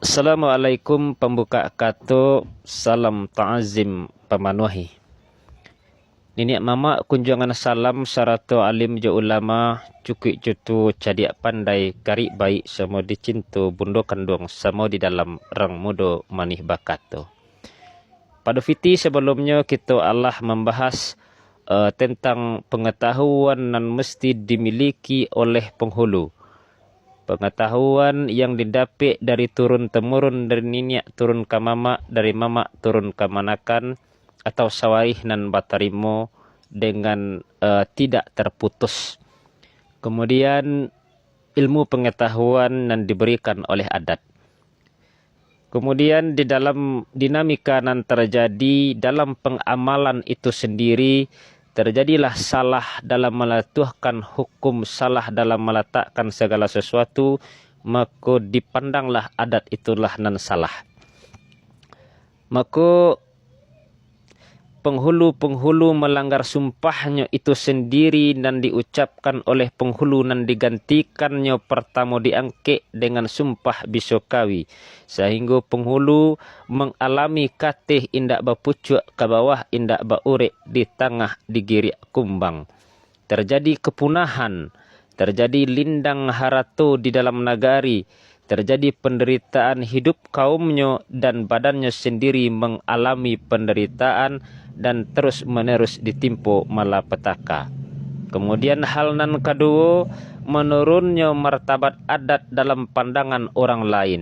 Assalamualaikum pembuka kato, salam ta'azim pemanuhi. Nini mama kunjungan salam sarato alim jo ulama cukik jutu cadiak pandai kari baik semua dicintu bundo kandung semua di dalam rang mudo manih bakato. Pada fiti sebelumnya kita Allah membahas tentang pengetahuan yang mesti dimiliki oleh penghulu. Pengetahuan yang didapat dari turun-temurun, dari nenek turun ke mama, dari mama turun ke manakan, atau sawarih nan batarimo dengan tidak terputus. Kemudian ilmu pengetahuan yang diberikan oleh adat. Kemudian di dalam dinamika yang terjadi dalam pengamalan itu sendiri, terjadilah salah dalam meletuhkan hukum, salah dalam meletakkan segala sesuatu, maka dipandanglah adat itulah nan salah. Maka penghulu-penghulu melanggar sumpahnya itu sendiri dan diucapkan oleh penghulu dan digantikannya pertama diangke dengan sumpah bisokawi. Sehingga penghulu mengalami katih indak bapucuk ke bawah, indak baurek di tengah digirik kumbang. Terjadi kepunahan, terjadi lindang harato di dalam nagari, terjadi penderitaan hidup kaumnya dan badannya sendiri mengalami penderitaan dan terus menerus ditimpa malapetaka. Kemudian hal nan kedua, menurunnya martabat adat dalam pandangan orang lain.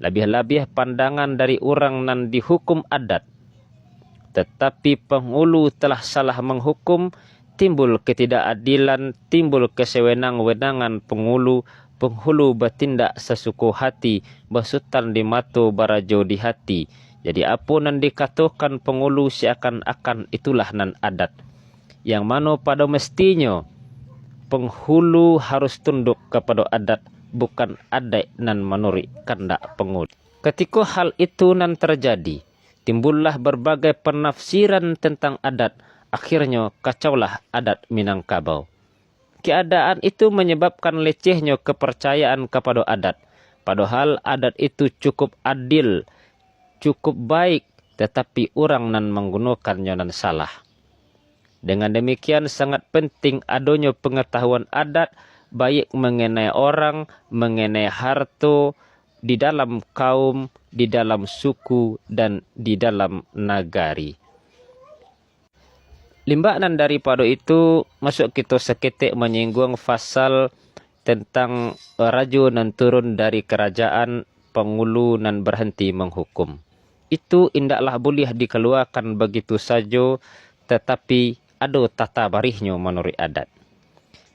Lebih-lebih pandangan dari orang nan dihukum adat. Tetapi penghulu telah salah menghukum, timbul ketidakadilan, timbul kesewenang-wenangan penghulu. Penghulu bertindak sesuka hati, bersutan di mata, barajo di hati. Jadi apa nan dikatakan penghulu seakan-akan itulah nan adat. Yang mana pada mestinya penghulu harus tunduk kepada adat, bukan adat nan menuri kandak penghulu. Ketika hal itu nan terjadi, timbullah berbagai penafsiran tentang adat. Akhirnya kacaulah adat Minangkabau. Keadaan itu menyebabkan lecehnya kepercayaan kepada adat. Padahal adat itu cukup adil, cukup baik, tetapi orang nan menggunakannya nan salah. Dengan demikian sangat penting adanya pengetahuan adat, baik mengenai orang, mengenai harta, di dalam kaum, di dalam suku, dan di dalam nagari. Limbaan daripada itu, masuk kita seketik menyinggung fasal tentang raja nan turun dari kerajaan, penghulu nan berhenti menghukum. Itu indaklah boleh dikeluarkan begitu saja, tetapi ada tata barihnya menurut adat.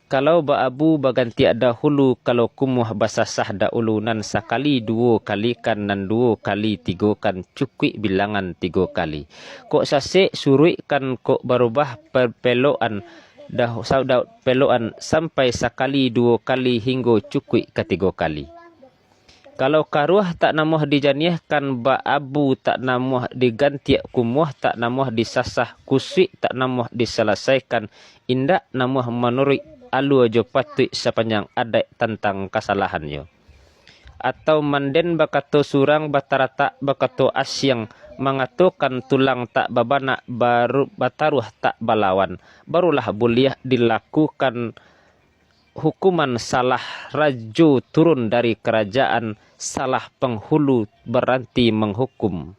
Kalau baabu baganti ada hulu, kalau kumuh basasah daulu nan sakali dua kali kan nan dua kali tiga kan cukui bilangan tiga kali. Kok sasek surui kan kok berubah perpeloan dah saudaut peloan sampai sakali dua kali hingga cukui ketiga kali. Kalau karuah tak namuh dijaniahkan, baabu tak namuh diganti kumuh, tak namuh disasah kusui, tak namuh diselesaikan, indak namuh menurut alu aja patut sepanjang adat tentang kesalahannya. Atau manden bakato surang batarata bakato asyang, mengatakan tulang tak babana baru bataruh tak balawan, barulah boleh dilakukan hukuman salah raja turun dari kerajaan, salah penghulu berhenti menghukum.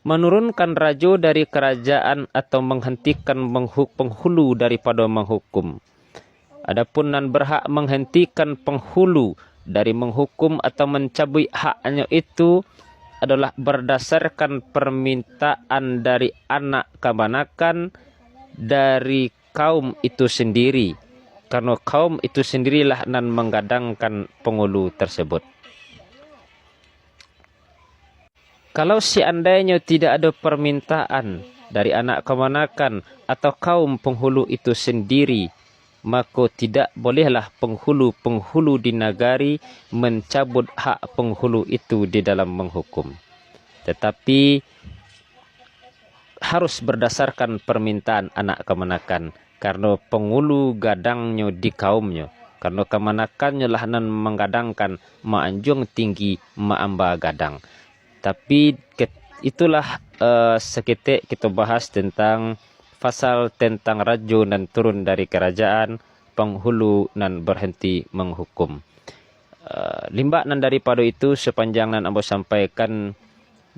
Menurunkan raja dari kerajaan atau menghentikan penghulu daripada menghukum. Adapun nan berhak menghentikan penghulu dari menghukum atau mencabut haknya itu adalah berdasarkan permintaan dari anak kebanakan dari kaum itu sendiri. Karena kaum itu sendirilah nan menggadangkan penghulu tersebut. Kalau seandainya tidak ada permintaan dari anak kebanakan atau kaum penghulu itu sendiri, maka tidak bolehlah penghulu-penghulu di nagari mencabut hak penghulu itu di dalam menghukum. Tetapi harus berdasarkan permintaan anak kebanakan, karena penghulu gadangnya di kaumnya. Karena kemanakannya lah nan menggadangkan maanjung tinggi maamba gadang. Tapi itulah seketik kita bahas tentang pasal tentang rajo nan turun dari kerajaan, penghulu nan berhenti menghukum. Limbak nan daripada itu sepanjang nan ambo sampaikan,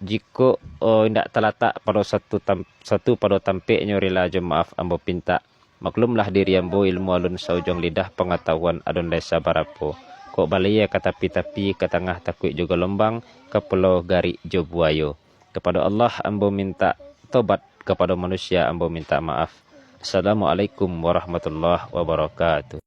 jika tidak terletak pada satu pada tampiknya rela jemaaf ambo pinta maklumlah diri ambo ilmu alun saujung lidah pengetahuan adon desa barapo. Kok balaya ke tapi ke tengah takut juga lombang ke pulau gari jobuayo. Kepada Allah ambo minta tobat, kepada manusia ambo minta maaf. Assalamualaikum warahmatullahi wabarakatuh.